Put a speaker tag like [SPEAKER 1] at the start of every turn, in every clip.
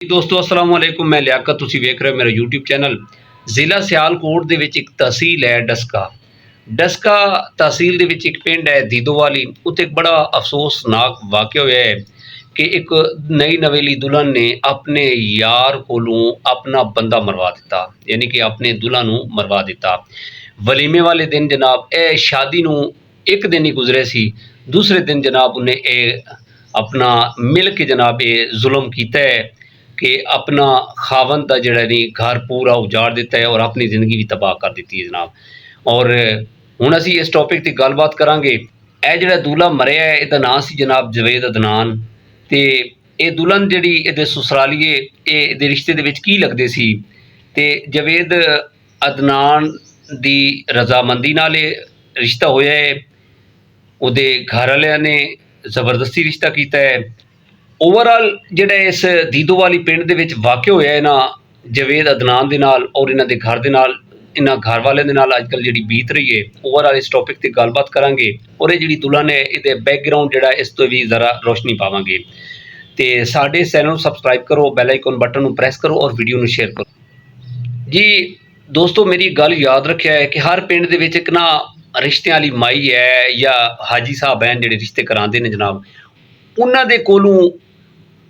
[SPEAKER 1] ਦੋਸਤੋ अस्सलाम वालेकुम मैं लियाकत ਤੁਸੀਂ ਵੇਖ ਰਹੇ ਹੋ ਮੇਰਾ YouTube ਚੈਨਲ। ਜ਼ਿਲ੍ਹਾ ਸਿਆਲਕੋਟ ਦੇ ਵਿੱਚ ਇੱਕ ਤਹਿਸੀਲ ਹੈ ਡਸਕਾ ਤਹਿਸੀਲ ਦੇ ਵਿੱਚ ਇੱਕ ਪਿੰਡ ਹੈ ਦੀਦੋਵਾਲੀ। ਉੱਥੇ ਇੱਕ ਬੜਾ ਅਫਸੋਸਨਾਕ ਵਾਕਿਆ ਹੋਇਆ ਹੈ ਕਿ ਇੱਕ ਨਈ ਨਵੇਲੀ ਦੁਲਹਨ ਨੇ ਆਪਣੇ ਯਾਰ ਕੋਲੋਂ ਆਪਣਾ ਬੰਦਾ ਮਰਵਾ ਦਿੱਤਾ, ਯਾਨੀ ਕਿ ਆਪਣੇ ਦੁਲਹਨ ਨੂੰ ਮਰਵਾ ਦਿੱਤਾ। ਵਲੀਮੇ ਵਾਲੇ ਦਿਨ ਜਨਾਬ ਇਹ ਸ਼ਾਦੀ ਨੂੰ ਇੱਕ ਦਿਨ ਹੀ ਗੁਜ਼ਰੇ ਸੀ, दूसरे दिन जनाब उन्हें अपना मिल के जनाब ये जुल्म किया है कि अपना खावन का जड़ा नहीं घर पूरा उजाड़ दिता है और अपनी ज़िंदगी भी तबाह कर दी है जनाब। और हुण असी इस टॉपिक की गलबात करांगे। यह जड़ा दूल्हा मरिया है इसका नाम सी जनाब जवेद अदनान, तो ये दुल्हन जी ये ससुरालीए ये रिश्ते के की लगते सी, तो जवेद अदनान की रजामंदी नाल रिश्ता होया है। ਉਹਦੇ घर वालियां ने ਜ਼ਬਰਦਸਤੀ रिश्ता किया है। ओवरऑल ਜਿਹੜਾ इस ਦੀਦੋਵਾਲੀ ਪਿੰਡ ਦੇ ਵਿੱਚ ਵਾਕਿਆ ਹੋਇਆ है ना जवेद अदनान ਦੇ ਨਾਲ और इन्हां ਦੇ घर ਦੇ ਨਾਲ इन्हां घर वाले ਦੇ ਨਾਲ ਅੱਜਕੱਲ ਜਿਹੜੀ बीत रही है, ओवरऑल इस टॉपिक ਤੇ ਗੱਲਬਾਤ ਕਰਾਂਗੇ और ਇਹ ਜਿਹੜੀ ਦੁਲਹਨ ਹੈ ਇਹਦੇ बैकग्राउंड ਜਿਹੜਾ ਇਸ ਤੋਂ ਵੀ ਜ਼ਰਾ रोशनी ਪਾਵਾਂਗੇ। ਤੇ ਸਾਡੇ ਚੈਨਲ ਨੂੰ ਸਬਸਕ੍ਰਾਈਬ ਕਰੋ, ਬੈਲ ਆਈਕਨ ਬਟਨ ਨੂੰ ਪ੍ਰੈਸ ਕਰੋ और ਵੀਡੀਓ ਨੂੰ ਸ਼ੇਅਰ ਕਰੋ। जी दोस्तों मेरी गल याद रखिया है कि हर पिंड दे विच एक ना रिश्ते वाली माई है या हाजी साहब हैं जिहड़े रिश्ते करांदे ने जनाब, उन्हां दे कोलों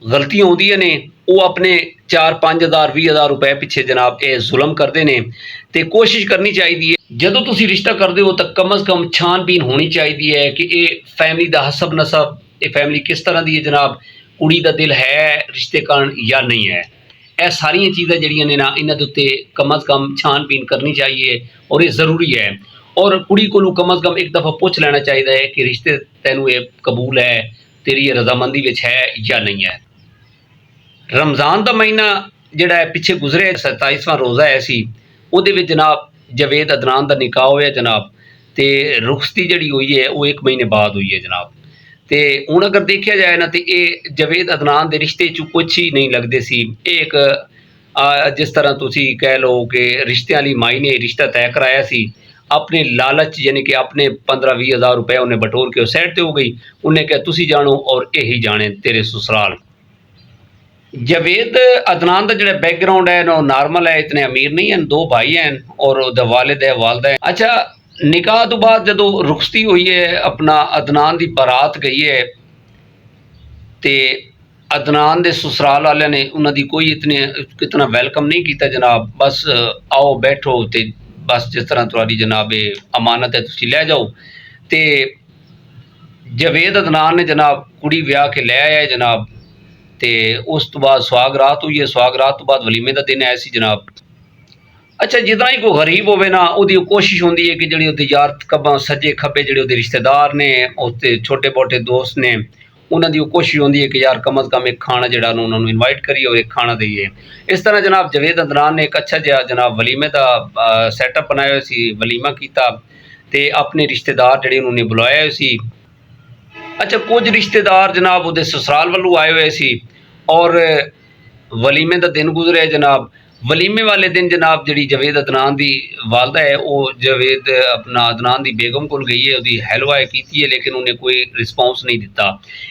[SPEAKER 1] गलतियां आउंदियां ने, वो अपने 4-5 हज़ार 20 हज़ार रुपए पिछे जनाब ये जुल्म करते हैं। तो कोशिश करनी चाहिए जदों तुसीं रिश्ता करते हो तो कम अज़ कम छानबीन होनी चाहिए है कि ये फैमिली का हसब नसब, ये फैमिली किस तरह की है जनाब, कुड़ी का दिल है रिश्ते कारण या नहीं है। यह सारिया चीज़ां जिहड़ियां ने ना इन्हां दे उत्ते कम अज़ कम छानबीन करनी चाहिए और ये ज़रूरी है। और कुड़ी को कम अज़ कम एक दफ़ा पूछ लेना चाहिए है कि रिश्ते तैनू ये कबूल है, तेरी ये रजामंदी विच है या नहीं है। रमज़ान का महीना जिहड़ा पिछे गुजरे 27वां रोज़ा है सी, उहदे विच जनाब जवेद अदनान का निकाह होया जनाब, तो रुखसती जिहड़ी हुई है वो 1 महीने बाद हुई है जनाब। तो हुण अगर देखा जाए ना तो ये जवेद अदनान के रिश्ते च कुछ ही नहीं लगते सी। एक जिस तरह तुसी कह लो कि रिश्ते वाली माई ने रिश्ता तय कराया सी, अपने लालच यानी कि अपने 15-20 हज़ार रुपए उन्हें बटोर के साइड पर हो गई। उन्हें कहा तुसी जानो और यही जाने तेरे ससुराल। जवेद अदनान का जो बैकग्राउंड है ना नॉर्मल है, इतने अमीर नहीं हैं, 2 भाई हैं और वालिद है वालदा है। अच्छा निकाह तो बाद जदों रुखसती हुई है अपना अदनान की बारात गई है, तो अदनान के ससुराल वाले ने उन्होंने कोई इतना वेलकम नहीं किया जनाब, बस आओ बैठो तो बस जिस तरह तुम्हारी जनाब अमानत है तुम लै जाओ। तो जवेद अदनान ने जनाब कुड़ी ब्याह के लै आया जनाब, तो उस तो बाद सुहाग रात हुई है, सुहाग रात तो बाद वलीमे का दिन आया सी जनाब। अच्छा जितना ही कोई गरीब होवे ना उसकी कोशिश होती है कि जिहड़े यार कब्बा सज्जे खब्बे जिहड़े रिश्तेदार ने उसके छोटे मोटे दोस्त ने उन्होंने कोशिश होती है कि यार कम अज़ कम एक खाना जिहड़ा उन्होंने इनवाइट करिए और एक खाना दईए। इस तरह जनाब जवेद अदनान ने एक अच्छा जिहा जनाब वलीमे का सैटअप बनाया हुआ सी, वलीमा किया तो अपने रिश्तेदार जिहड़े उन्होंने बुलाया हुआ सी। अच्छा कुछ रिश्तेदार जनाब उहदे ससुराल वालों आए हुए सी और वलीमे का दिन गुजरे जनाब। वलीमे वाले दिन जनाब जी जवेद अदनान की वालदा है वो जवेद अपना अदनान की बेगम को गई है, उसकी हेलवाए की है लेकिन उन्हें कोई रिस्पॉन्स नहीं दिता।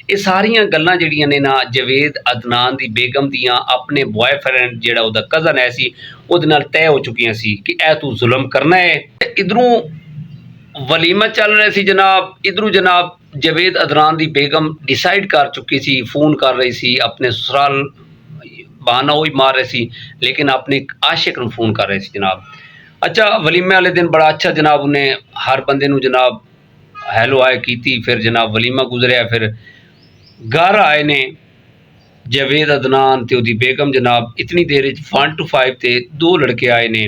[SPEAKER 1] ये सारिया गल्लां जिहड़ियां ने ना जवेद अदनान की बेगम दियां अपने बॉयफ्रेंड जिहड़ा उहदा कज़न है सी उहदे नाल तय हो चुकियां सी कि ऐ तू जुल्म करना है। इधरों वलीमा चल रहा सी जनाब, इधरों जनाब जवेद अदनान की बेगम डिसाइड कर चुकी सी, फोन कर रही सी अपने ससुराल, बहाना वही मार रहे सी लेकिन अपने आशिक ਨੂੰ फोन कर रहे सी जनाब। अच्छा वलीमे वाले दिन बड़ा अच्छा जनाब उन्हें हर बंदे नूं जनाब हैलो आए की, फिर जनाब वलीमा गुजरिया, फिर घर आए ने जवेद अदनान ते उहदी बेगम जनाब। इतनी देर 1 to 5 ते 2 लड़के आए ने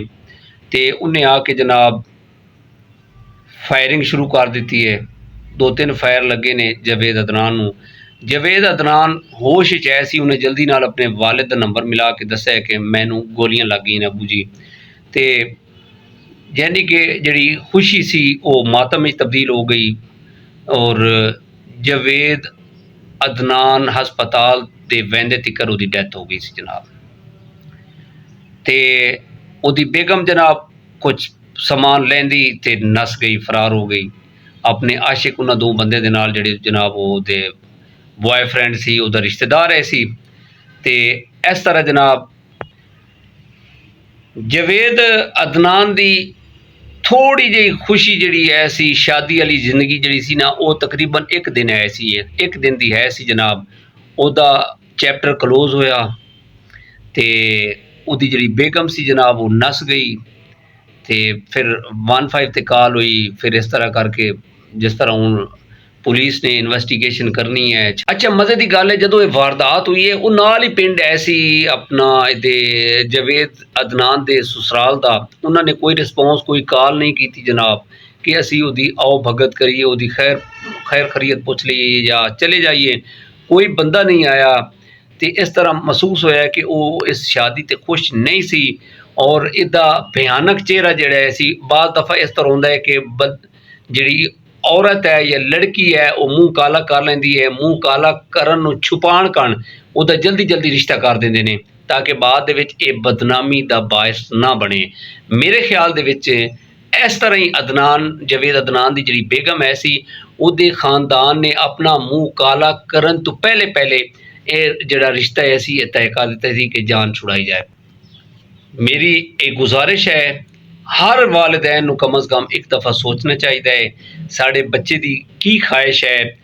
[SPEAKER 1] ते उन्हें आके जनाब फायरिंग शुरू कर दी है। 2-3 फायर लगे ने जवेद अदनान नूं। जवेद अदनान होश च है सी, उन्हें जल्दी नाल अपने वालिद का नंबर मिला के दस्या कि मैनू गोलियां लग गई अबू जी। तो यानी कि जी खुशी सी वो मातम में तब्दील हो गई और जवेद अदनान हस्पताल के वहदे तिकर उसकी डैथ हो गई सी जनाब। तो उसकी बेगम जनाब कुछ समान लेंदी ते नस गई, फरार हो गई। अपने आशिक उन्होंने 2 बंदे दे नाल जिहड़े जनाब वो बॉयफ्रेंड सी, उहदा रिश्तेदार है सी, ਤੇ ਇਸ ਤਰ੍ਹਾਂ ਜਨਾਬ ਜਵੇਦ ਅਦਨਾਨ ਦੀ ਥੋੜੀ ਜਿਹੀ ਖੁਸ਼ੀ ਜਿਹੜੀ ਹੈ ਸੀ, ਸ਼ਾਦੀ ਵਾਲੀ ਜ਼ਿੰਦਗੀ ਜਿਹੜੀ ਸੀ ਨਾ, ਉਹ ਤਕਰੀਬਨ ਇੱਕ ਦਿਨ ਹੈ ਸੀ, ਇੱਕ ਦਿਨ ਦੀ ਹੈ ਸੀ ਜਨਾਬ। ਉਹਦਾ ਚੈਪਟਰ ਕਲੋਜ਼ ਹੋਇਆ ਤੇ ਉਹਦੀ ਜਿਹੜੀ ਬੇਗਮ ਸੀ ਜਨਾਬ ਉਹ ਨਸ ਗਈ। ਤੇ ਫਿਰ 15 ਤੇ ਕਾਲ ਹੋਈ। ਫਿਰ ਇਸ ਤਰ੍ਹਾਂ ਕਰਕੇ ਜਿਸ ਤਰ੍ਹਾਂ ਹੁਣ ਪੁਲਿਸ ਨੇ ਇਨਵੈਸਟੀਗੇਸ਼ਨ ਕਰਨੀ ਹੈ। ਅੱਛਾ, ਮਜ਼ੇ ਦੀ ਗੱਲ ਹੈ, ਜਦੋਂ ਇਹ ਵਾਰਦਾਤ ਹੋਈ ਹੈ ਉਹ ਨਾਲ ਹੀ ਪਿੰਡ ਐਸੀ ਆਪਣਾ ਇਹਦੇ ਜਵੇਦ ਅਦਨਾਨ ਦੇ ਸਸੁਰਾਲ ਦਾ, ਉਹਨਾਂ ਨੇ ਕੋਈ ਰਿਸਪੌਂਸ, ਕੋਈ ਕਾਲ ਨਹੀਂ ਕੀਤੀ ਜਨਾਬ ਕਿ ਅਸੀਂ ਉਹਦੀ ਆਓ ਭਗਤ ਕਰੀਏ, ਉਹਦੀ ਖੈਰ ਖਰੀਅਤ ਪੁੱਛ ਲਈਏ ਜਾਂ ਚਲੇ ਜਾਈਏ। ਕੋਈ ਬੰਦਾ ਨਹੀਂ ਆਇਆ। ਤੇ ਇਸ ਤਰ੍ਹਾਂ ਮਹਿਸੂਸ ਹੋਇਆ ਕਿ ਉਹ ਇਸ ਸ਼ਾਦੀ ਤੇ ਖੁਸ਼ ਨਹੀਂ ਸੀ। ਔਰ ਇਹਦਾ ਭਿਆਨਕ ਚਿਹਰਾ ਜਿਹੜਾ ਸੀ, ਬਾਜ਼ ਦਫਾ ਇਸ ਤਰ੍ਹਾਂ ਹੁੰਦਾ ਹੈ ਕਿ ਜਿਹੜੀ ਔਰਤ ਹੈ ਜਾਂ ਲੜਕੀ ਹੈ ਉਹ ਮੂੰਹ ਕਾਲਾ ਕਰ ਲੈਂਦੀ ਹੈ। ਮੂੰਹ ਕਾਲਾ ਕਰਨ ਨੂੰ ਛੁਪਾਉਣ ਕਾਰਨ ਉਹਦਾ ਜਲਦੀ ਜਲਦੀ ਰਿਸ਼ਤਾ ਕਰ ਦਿੰਦੇ ਨੇ ਤਾਂ ਕਿ ਬਾਅਦ ਦੇ ਵਿੱਚ ਇਹ ਬਦਨਾਮੀ ਦਾ ਬਾਇਸ ਨਾ ਬਣੇ। ਮੇਰੇ ਖਿਆਲ ਦੇ ਵਿੱਚ ਇਸ ਤਰ੍ਹਾਂ ਹੀ ਜਵੇਦ ਅਦਨਾਨ ਦੀ ਜਿਹੜੀ ਬੇਗਮ ਹੈ ਸੀ, ਉਹਦੇ ਖਾਨਦਾਨ ਨੇ ਆਪਣਾ ਮੂੰਹ ਕਾਲਾ ਕਰਨ ਤੋਂ ਪਹਿਲੇ ਇਹ ਜਿਹੜਾ ਰਿਸ਼ਤਾ ਹੈ ਸੀ ਇਹ ਤੈਅ ਕਰ ਦਿੱਤਾ ਸੀ ਕਿ ਜਾਨ ਛੁਡਾਈ ਜਾਏ। ਮੇਰੀ ਇਹ ਗੁਜ਼ਾਰਿਸ਼ ਹੈ, ਹਰ ਵਾਲਿदैन ਨੂੰ ਕਮ ਅਜ਼ ਕਮ ਇੱਕ ਦਫਾ ਸੋਚਣਾ ਚਾਹੀਦਾ ਹੈ ਸਾਡੇ ਬੱਚੇ ਦੀ ਕੀ ਖਾਹਿਸ਼ ਹੈ,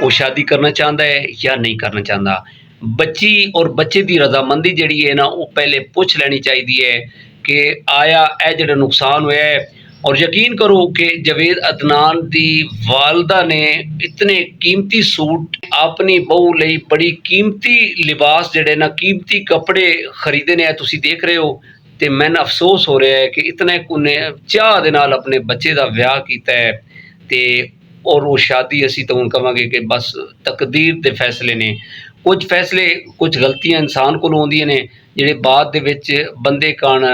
[SPEAKER 1] ਉਹ ਸ਼ਾਦੀ ਕਰਨਾ ਚਾਹੁੰਦਾ ਹੈ ਜਾਂ ਨਹੀਂ ਕਰਨਾ ਚਾਹੁੰਦਾ। ਬੱਚੀ ਔਰ ਬੱਚੇ ਦੀ ਰਜ਼ਾਮੰਦੀ ਜਿਹੜੀ ਹੈ ਨਾ, ਉਹ ਪਹਿਲੇ ਪੁੱਛ ਲੈਣੀ ਚਾਹੀਦੀ ਹੈ ਕਿ ਆਇਆ ਇਹ ਜਿਹੜਾ ਨੁਕਸਾਨ ਹੋਇਆ ਹੈ। ਔਰ ਯਕੀਨ ਕਰੋ ਕਿ ਜਵੇਦ ਅਦਨਾਨ ਦੀ ਵਾਲਦਾ ਨੇ ਇਤਨੇ ਕੀਮਤੀ ਸੂਟ ਆਪਣੀ ਬਹੂ ਲਈ, ਬੜੀ ਕੀਮਤੀ ਲਿਬਾਸ ਜਿਹੜੇ ਨਾ, ਕੀਮਤੀ ਕੱਪੜੇ ਖਰੀਦੇ ਨੇ, ਤੁਸੀਂ ਦੇਖ ਰਹੇ ਹੋ। ਤੇ ਮੈਨੂੰ ਅਫਸੋਸ ਹੋ ਰਿਹਾ ਹੈ ਕਿ ਇਤਨੇ ਕੁਨੇ ਚਾਹ ਦੇ ਨਾਲ ਆਪਣੇ ਬੱਚੇ ਦਾ ਵਿਆਹ ਕੀਤਾ ਹੈ ਤੇ ਔਰ ਉਹ ਸ਼ਾਦੀ ਅਸੀਂ ਤਾਂ ਹੁਣ ਕਹਾਂਗੇ ਕਿ ਬਸ ਤਕਦੀਰ ਦੇ ਫੈਸਲੇ ਨੇ। ਕੁਝ ਫੈਸਲੇ, ਕੁਝ ਗਲਤੀਆਂ ਇਨਸਾਨ ਕੋਲ ਆਉਂਦੀਆਂ ਨੇ ਜਿਹੜੇ ਬਾਅਦ ਦੇ ਵਿੱਚ ਬੰਦੇ ਕਾਣ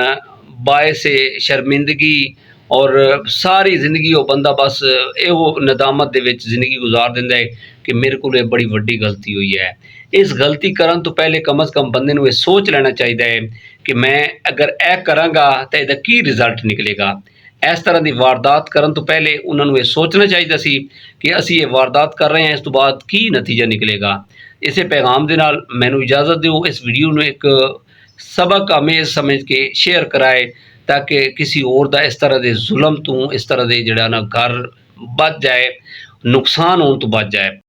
[SPEAKER 1] ਬਾਇਸੇ ਸ਼ਰਮਿੰਦਗੀ ਔਰ ਸਾਰੀ ਜ਼ਿੰਦਗੀ ਉਹ ਬੰਦਾ ਬਸ ਇਹੋ ਨਦਾਮਤ ਦੇ ਵਿੱਚ ਜ਼ਿੰਦਗੀ ਗੁਜ਼ਾਰ ਦਿੰਦਾ ਹੈ ਕਿ ਮੇਰੇ ਕੋਲ ਇਹ ਬੜੀ ਵੱਡੀ ਗਲਤੀ ਹੋਈ ਹੈ। ਇਸ ਗਲਤੀ ਕਰਨ ਤੋਂ ਪਹਿਲੇ ਕਮ ਅਜ਼ ਕਮ ਬੰਦੇ ਨੂੰ ਇਹ ਸੋਚ ਲੈਣਾ ਚਾਹੀਦਾ ਹੈ ਕਿ ਮੈਂ ਅਗਰ ਇਹ ਕਰਾਂਗਾ ਤਾਂ ਇਹਦਾ ਕੀ ਰਿਜ਼ਲਟ ਨਿਕਲੇਗਾ। ਇਸ ਤਰ੍ਹਾਂ ਦੀ ਵਾਰਦਾਤ ਕਰਨ ਤੋਂ ਪਹਿਲੇ ਉਹਨਾਂ ਨੂੰ ਇਹ ਸੋਚਣਾ ਚਾਹੀਦਾ ਸੀ ਕਿ ਅਸੀਂ ਇਹ ਵਾਰਦਾਤ ਕਰ ਰਹੇ ਹਾਂ, ਇਸ ਤੋਂ ਬਾਅਦ ਕੀ ਨਤੀਜਾ ਨਿਕਲੇਗਾ। ਇਸੇ ਪੈਗਾਮ ਦੇ ਨਾਲ ਮੈਨੂੰ ਇਜਾਜ਼ਤ ਦਿਓ, ਇਸ ਵੀਡੀਓ ਨੂੰ ਇੱਕ ਸਬਕ ਆਮੇਜ਼ ਸਮਝ ਕੇ ਸ਼ੇਅਰ ਕਰਾਏ ਤਾकि किसी और दा इस तरह के जुल्म तो, इस तरह के जड़ा ना घर बच जाए, नुकसान होने तो बच जाए।